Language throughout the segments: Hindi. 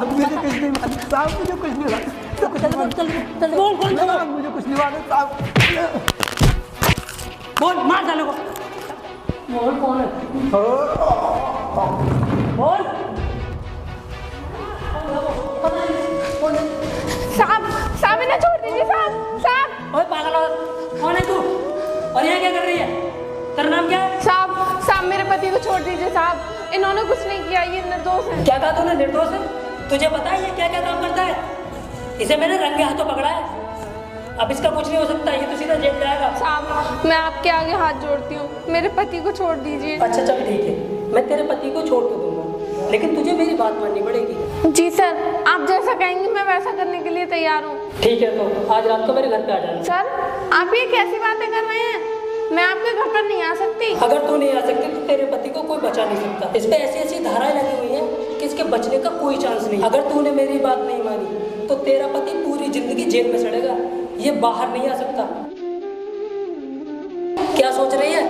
साहब मुझे कुछ नहीं मालूम, साहब मुझे कुछ नहीं मालूम, चल बोल कौन था? साहब मुझे कुछ नहीं मालूम साहब। बोल, मार साले को। बोल कौन है? बोल। साहब इन्हें छोड़ दीजिए साहब। ओए पागल औरत, कौन है तू? और यहाँ क्या कर रही है? तेरा नाम क्या है? साहब मेरे पति को छोड़ दीजिए साहब, इन्होंने कुछ नहीं किया, ये निर्दोष है। क्या कहा तूने? निर्दोष है? तुझे पता है ये क्या क्या काम करता है? इसे मैंने रंगे हाथों पकड़ा है, अब इसका कुछ नहीं हो सकता, ये तो सीधा जेल जाएगा। साहब मैं आपके आगे हाथ जोड़ती हूँ, मेरे पति को छोड़ दीजिए। अच्छा चल ठीक है, मैं तेरे पति को छोड़ तो दूंगा, लेकिन तुझे मेरी बात माननी पड़ेगी। जी सर, आप जैसा कहेंगे मैं वैसा करने के लिए तैयार हूँ। ठीक है, तो आज रात को मेरे घर पे आ जाना। सर आप ये कैसी बातें कर रहे हैं, मैं आपके घर पर नहीं आ सकती। अगर तू नहीं आ सकती तो तेरे पति को कोई बचा नहीं सकता। इस पे ऐसी ऐसी धाराएं लगी हुई हैं कि इसके बचने का कोई चांस नहीं। अगर तूने मेरी बात नहीं मानी तो तेरा पति पूरी जिंदगी जेल में सड़ेगा, ये बाहर नहीं आ सकता। क्या सोच रही है?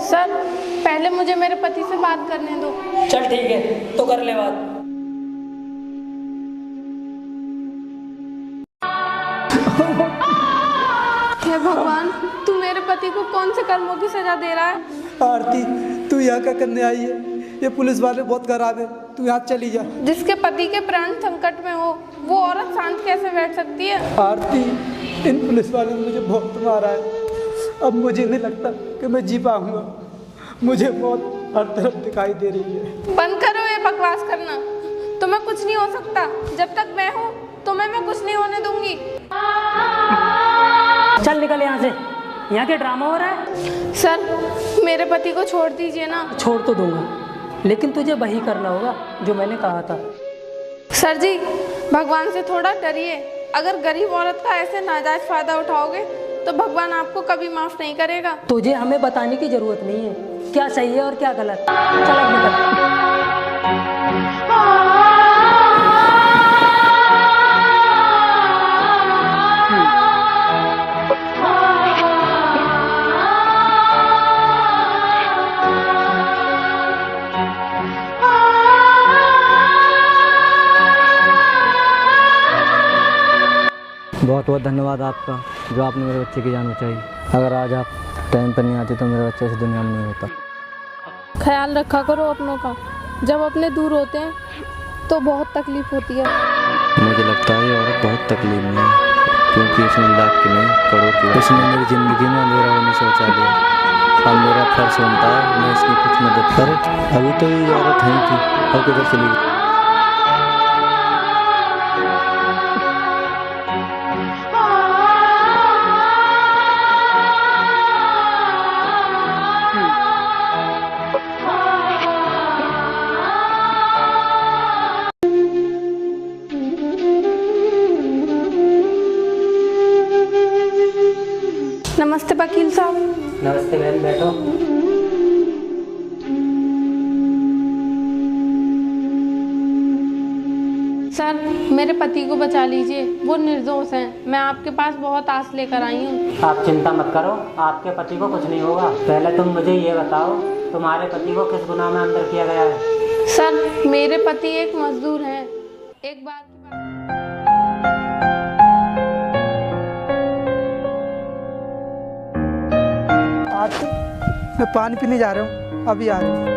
सर पहले मुझे मेरे पति से बात करने दो। चल ठीक है, तो कर ले बात। हे भगवान, तू मेरे पति को कौन से कर्मों की सजा दे रहा है? आरती तू यहाँ क्या करने आई है? ये पुलिस वाले बहुत खराब है, तू यहाँ चली जा। जिसके पति के प्राण संकट में हो वो औरत शांत कैसे बैठ सकती है? आरती इन पुलिस वालों ने मुझे बहुत मारा है, अब मुझे नहीं लगता कि मैं जी पाऊंगा, मुझे बहुत हर तरफ दिखाई दे रही है। बंद करो ये बकवास करना, तुम्हें कुछ नहीं हो सकता, जब तक मैं हूँ तुम्हें मैं कुछ नहीं होने दूंगी। चल निकल यहाँ से, यहाँ क्या ड्रामा हो रहा है? सर मेरे पति को छोड़ दीजिए ना। छोड़ तो दूंगा, लेकिन तुझे वही करना होगा जो मैंने कहा था। सर जी भगवान से थोड़ा डरिए, अगर गरीब औरत का ऐसे नाजायज फायदा उठाओगे तो भगवान आपको कभी माफ नहीं करेगा। तुझे हमें बताने की जरूरत नहीं है क्या सही है और क्या गलत। चल अब निकल। बहुत बहुत धन्यवाद आपका, जो आपने मेरे बच्चे की जान बचाई। अगर आज आप टाइम पर नहीं आती तो मेरा बच्चा इस दुनिया में नहीं होता। ख्याल रखा करो अपनों का, जब अपने दूर होते हैं तो बहुत तकलीफ होती है। मुझे लगता है ये औरत बहुत तकलीफ में है, क्योंकि इसने लाख की नहीं करोड़ की, इसने मेरी ज़िंदगी में अंधेरा होने से बचा लिया। अब मेरा फर्ज बनता है मैं इसकी कुछ मदद करूँ। अभी तो ये औरत नहीं थी, अब किधर चली गई? नमस्ते वकील साहब। नमस्ते बहन, बैठो। सर मेरे पति को बचा लीजिए, वो निर्दोष हैं, मैं आपके पास बहुत आस लेकर आई हूँ। आप चिंता मत करो, आपके पति को कुछ नहीं होगा। पहले तुम मुझे ये बताओ, तुम्हारे पति को किस गुनाह में अंदर किया गया है? सर मेरे पति एक मजदूर हैं, एक बार की बात। आरती मैं पानी पीने जा रहा हूँ, अभी आ रहा हूँ।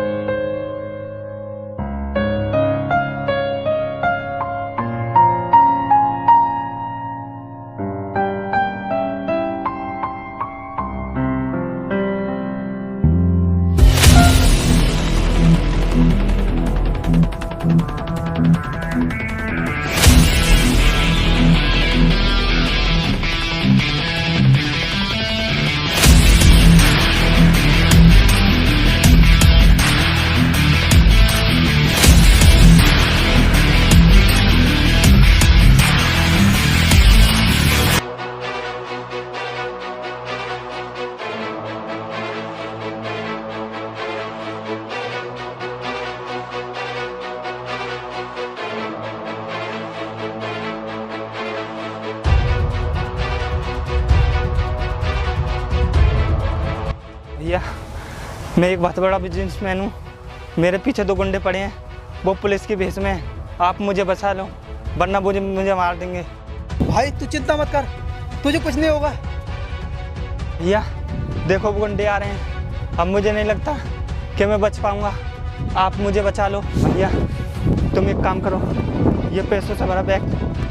भैया मैं एक बहुत बड़ा बिजनेसमैन हूँ, मेरे पीछे 2 गुंडे पड़े हैं वो पुलिस की भेष में है। आप मुझे बचा लो, वरना मुझे मार देंगे। भाई तू चिंता मत कर, तुझे कुछ नहीं होगा। भैया देखो वो गुंडे आ रहे हैं, अब मुझे नहीं लगता कि मैं बच पाऊंगा। आप मुझे बचा लो। भैया तुम एक काम करो, ये पैसों से भरा बैग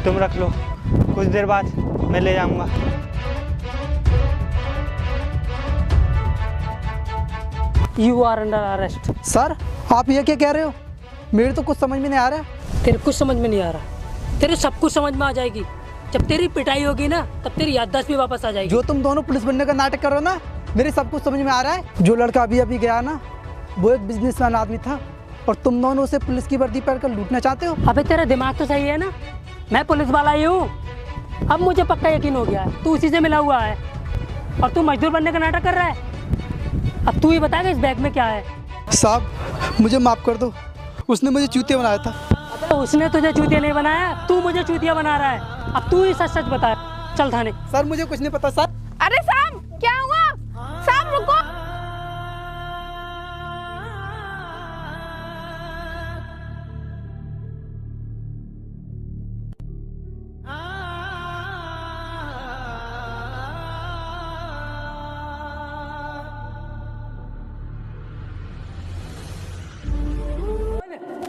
तुम रख लो, कुछ देर बाद मैं ले जाऊंगा। You are under arrest. Sir आप ये क्या कह रहे हो? मेरे तो कुछ समझ में नहीं आ रहा। तेरे कुछ समझ में नहीं आ रहा, तेरे सब कुछ समझ में आ जाएगी। जब तेरी पिटाई होगी ना, तब तेरी याददाश्त भी वापस आ जाएगी। जो तुम दोनों पुलिस बनने का नाटक कर रहे हो ना, मेरे सब कुछ समझ में आ रहा है। जो लड़का अभी अभी गया ना, वो एक बिजनेसमैन आदमी था, और तुम दोनों उसे पुलिस की वर्दी पहनकर लूटना चाहते हो। अबे तेरा दिमाग तो सही है ना, मैं पुलिस वाला ही हूँ। अब मुझे पक्का यकीन हो गया है, तू उसी से मिला हुआ है और तू मजदूर बनने का नाटक कर रहा है। अब तू ही बताएगा इस बैग में क्या है। साहब मुझे माफ कर दो, उसने मुझे चूतिया बनाया था। तो उसने तुझे चूतिया नहीं बनाया, तू मुझे चूतिया बना रहा है। अब तू ही सच सच बता, चल थाने। सर मुझे कुछ नहीं पता सर। अरे साहब क्या हुआ? साहब रुको।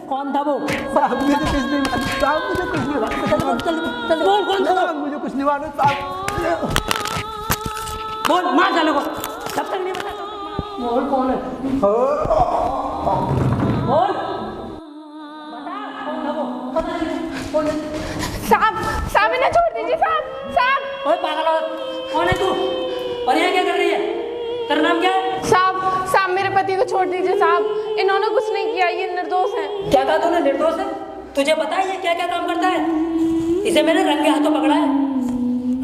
कौन था वो? साहब मुझे कुछ नहीं मालूम, साहब मुझे कुछ नहीं मालूम। चल बोल, कौन था वो? मुझे कुछ नहीं मालूम साहब। बोल, मार डालो को। जब तक नहीं बता, बोल कौन है? बोल बता, कौन था वो? पता नहीं, कौन है? साहब इन्हें छोड़ दीजिए साहब। ओए पागल औरत, कौन है तू और यहाँ क्या कर रही है? तेरा नाम क्या है? साहब मेरे पति को छोड़ दीजिए साहब, इन्होंने कुछ नहीं किया, ये निर्दोष हैं। क्या कहा तूने? निर्दोष है? तुझे पता है ये क्या क्या काम करता है? इसे मैंने रंगे हाथों पकड़ा है,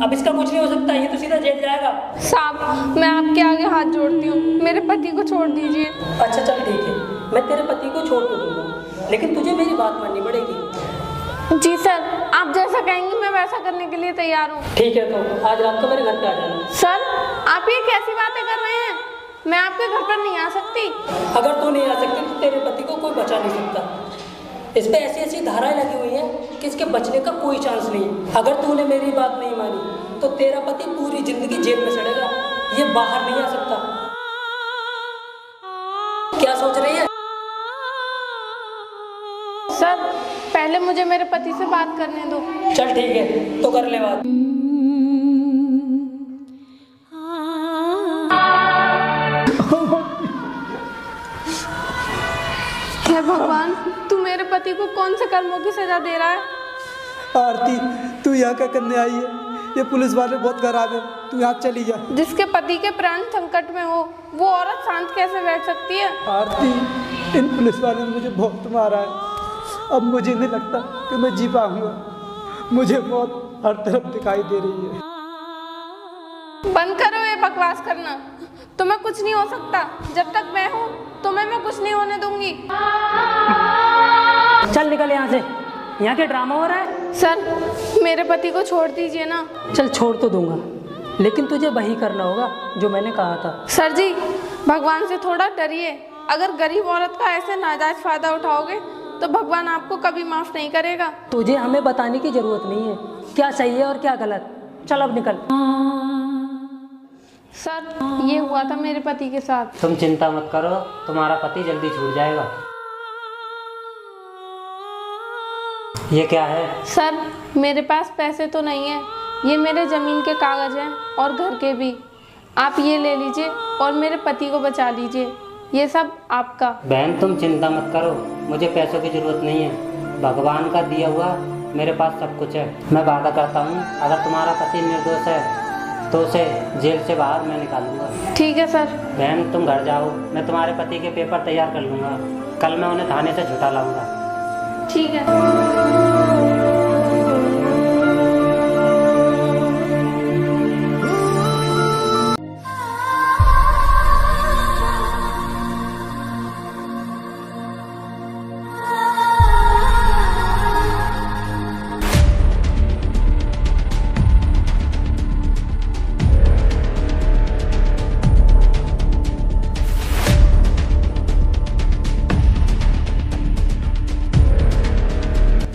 अब इसका कुछ नहीं हो सकता, ये तो सीधा जेल जाएगा। साहब मैं आपके आगे हाथ जोड़ती हूँ, मेरे पति को छोड़ दीजिए। अच्छा चल ठीक है, मैं तेरे पति को छोड़ तो दूंगा, लेकिन तुझे मेरी बात माननी पड़ेगी। जी सर, आप जैसा कहेंगे मैं वैसा करने के लिए तैयार हूँ। ठीक है, तो आज रात को मेरे घर पे आ जाना। सर आप ये कैसी बातें कर रहे हैं? मैं आपके घर पर नहीं आ सकती। अगर तू नहीं आ सकती तो तेरे पति को कोई बचा नहीं सकता। इस पे ऐसी ऐसी धाराएं लगी हुई हैं कि इसके बचने का कोई चांस नहीं। अगर तूने मेरी बात नहीं मानी तो तेरा पति पूरी जिंदगी जेल में सड़ेगा, ये बाहर नहीं आ सकता। क्या सोच रही है? सर पहले मुझे मेरे पति से बात करने दो। चल ठीक है, तो कर ले बात। हे भगवान, तू मेरे पति को कौन से कर्मों की सजा दे रहा है? आरती तू यहाँ क्या करने आई है? ये पुलिस वाले बहुत खराब है, तू यहाँ चली जा। जिसके पति के प्राण संकट में हो, वो औरत शांत कैसे बैठ सकती है? आरती इन पुलिस वालों ने मुझे बहुत मारा है, अब मुझे नहीं लगता कि मैं जी पाऊंगा। मुझे बहुत हर तरफ दिखाई दे रही है। बंद करो ये बकवास करना, तुम्हें कुछ नहीं हो सकता। जब तक मैं हूँ तुम्हें मैं कुछ नहीं होने दूंगी। चल निकल यहाँ से, यहाँ के ड्रामा हो रहा है। सर मेरे पति को छोड़ दीजिए ना। चल छोड़ तो दूंगा, लेकिन तुझे वही करना होगा जो मैंने कहा था। सर जी भगवान से थोड़ा डरिए। अगर गरीब औरत का ऐसे नाजायज फायदा उठाओगे तो भगवान आपको कभी माफ नहीं करेगा। तुझे हमें बताने की जरूरत नहीं है क्या सही है और क्या गलत। चल अब निकल। सर ये हुआ था मेरे पति के साथ। तुम चिंता मत करो, तुम्हारा पति जल्दी छूट जाएगा। ये क्या है? सर मेरे पास पैसे तो नहीं है, ये मेरे जमीन के कागज हैं और घर के भी। आप ये ले लीजिए और मेरे पति को बचा लीजिए, ये सब आपका। बहन तुम चिंता मत करो, मुझे पैसों की जरूरत नहीं है। भगवान का दिया हुआ मेरे पास सब कुछ है। मैं वादा करता हूँ अगर तुम्हारा पति निर्दोष है तो उसे जेल से बाहर मैं निकालूंगा। ठीक है सर। बहन तुम घर जाओ, मैं तुम्हारे पति के पेपर तैयार कर लूँगा। कल मैं उन्हें थाने से छुटा लाऊंगा। ठीक है।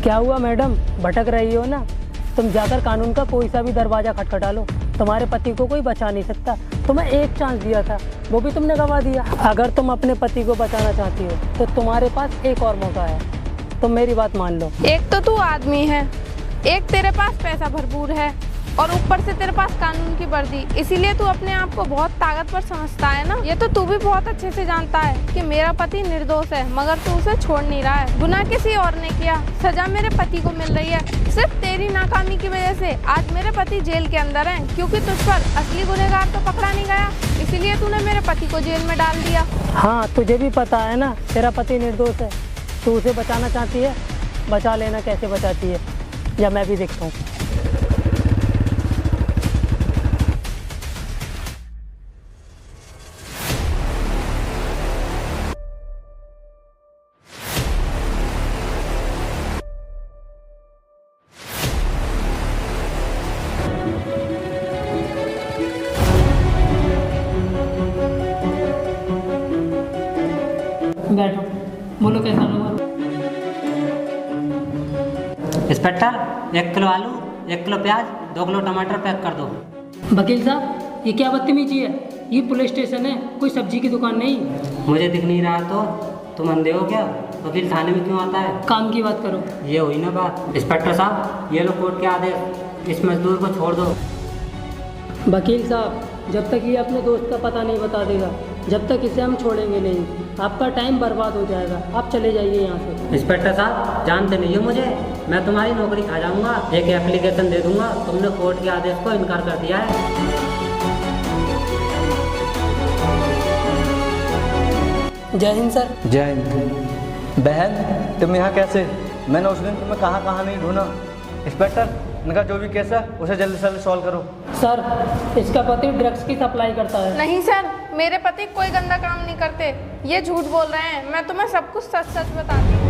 क्या हुआ मैडम, भटक रही हो ना? तुम जाकर कानून का कोई सा भी दरवाज़ा खटखटा लो, तुम्हारे पति को कोई बचा नहीं सकता। तुम्हें एक चांस दिया था, वो भी तुमने गंवा दिया। अगर तुम अपने पति को बचाना चाहती हो तो तुम्हारे पास एक और मौका है, तुम मेरी बात मान लो। एक तो तू आदमी है, एक तेरे पास पैसा भरपूर है और ऊपर से तेरे पास कानून की वर्दी, इसीलिए तू अपने आप को बहुत ताकतवर समझता है ना। ये तो तू भी बहुत अच्छे से जानता है कि मेरा पति निर्दोष है, मगर तू उसे छोड़ नहीं रहा है। गुनाह किसी और ने किया, सजा मेरे पति को मिल रही है। सिर्फ तेरी नाकामी की वजह से आज मेरे पति जेल के अंदर हैं, क्योंकि तुझ पर असली गुनहगार तो पकड़ा नहीं गया, इसीलिए तूने मेरे पति को जेल में डाल दिया। हाँ, तुझे भी पता है ना तेरा पति निर्दोष है, तू उसे बचाना चाहती है। बचा लेना, कैसे बचाती है या मैं भी देखता हूँ। बैठो, बोलो कैसा हुआ? इंस्पेक्टर, 1 किलो आलू, 1 किलो प्याज, 2 किलो टमाटर पैक कर दो। वकील साहब, ये क्या बदतमीजी है? ये पुलिस स्टेशन है, कोई सब्जी की दुकान नहीं। मुझे दिख नहीं रहा तो तुम अंधे हो क्या? वकील थाने में क्यों आता है? काम की बात करो। ये हुई ना बात। इंस्पेक्टर साहब, ये लो कोर्ट के आदेश, इस मजदूर को छोड़ दो। वकील साहब, जब तक ये अपने दोस्त का पता नहीं बता देगा, जब तक इसे हम छोड़ेंगे नहीं। आपका टाइम बर्बाद हो जाएगा, आप चले जाइए यहाँ से। इंस्पेक्टर साहब, जानते नहीं हो मुझे, मैं तुम्हारी नौकरी खा जाऊंगा। एक एप्लीकेशन दे दूंगा, तुमने कोर्ट के आदेश को इनकार कर दिया है। जय हिंद सर। जय हिंद। बहन, तुम यहाँ कैसे? मैंने उस दिन तुम्हें कहाँ नहीं ढूंढा। इंस्पेक्टर, इनका जो भी केस है उसे जल्दी से जल्दी सॉल्व करो। सर, इसका पति ड्रग्स की सप्लाई करता है। नहीं सर, मेरे पति कोई गंदा काम नहीं करते, ये झूठ बोल रहे हैं। मैं तुम्हें सब कुछ सच सच बताती हूँ।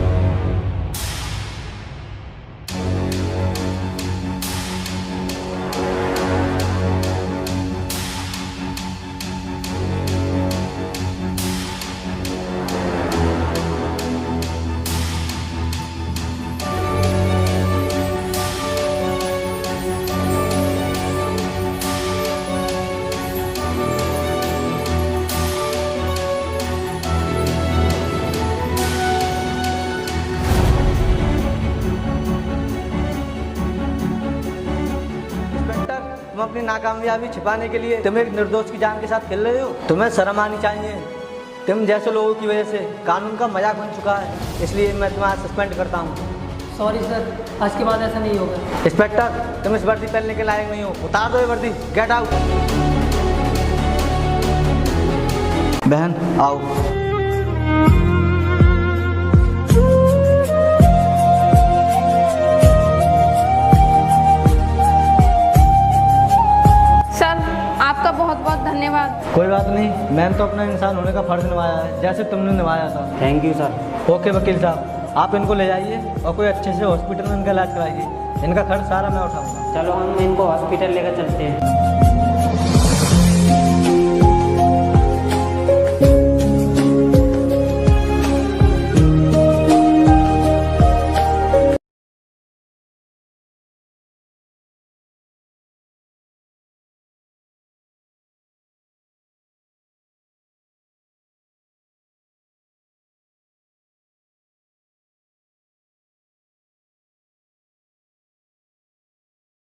तुम अपनी नाकामयाबी छिपाने के लिए तुम एक निर्दोष की जान के साथ खेल रहे हो। तुम्हें शर्म आनी चाहिए। तुम जैसे लोगों की वजह से कानून का मजाक बन चुका है, इसलिए मैं तुम्हें सस्पेंड करता हूँ। सॉरी सर, आज के बाद ऐसा नहीं होगा। इंस्पेक्टर, तुम इस वर्दी पहनने के लायक नहीं हो, उतार दो ये वर्दी। Get out. बहन आओ। आपका बहुत बहुत धन्यवाद। कोई बात नहीं, मैंने तो अपना इंसान होने का फर्ज निभाया है, जैसे तुमने निभाया था। Thank you sir. ओके वकील साहब, आप इनको ले जाइए और कोई अच्छे से हॉस्पिटल में इनका इलाज कराइए। इनका खर्च सारा मैं उठाऊंगा। चलो हम इनको हॉस्पिटल लेकर चलते हैं।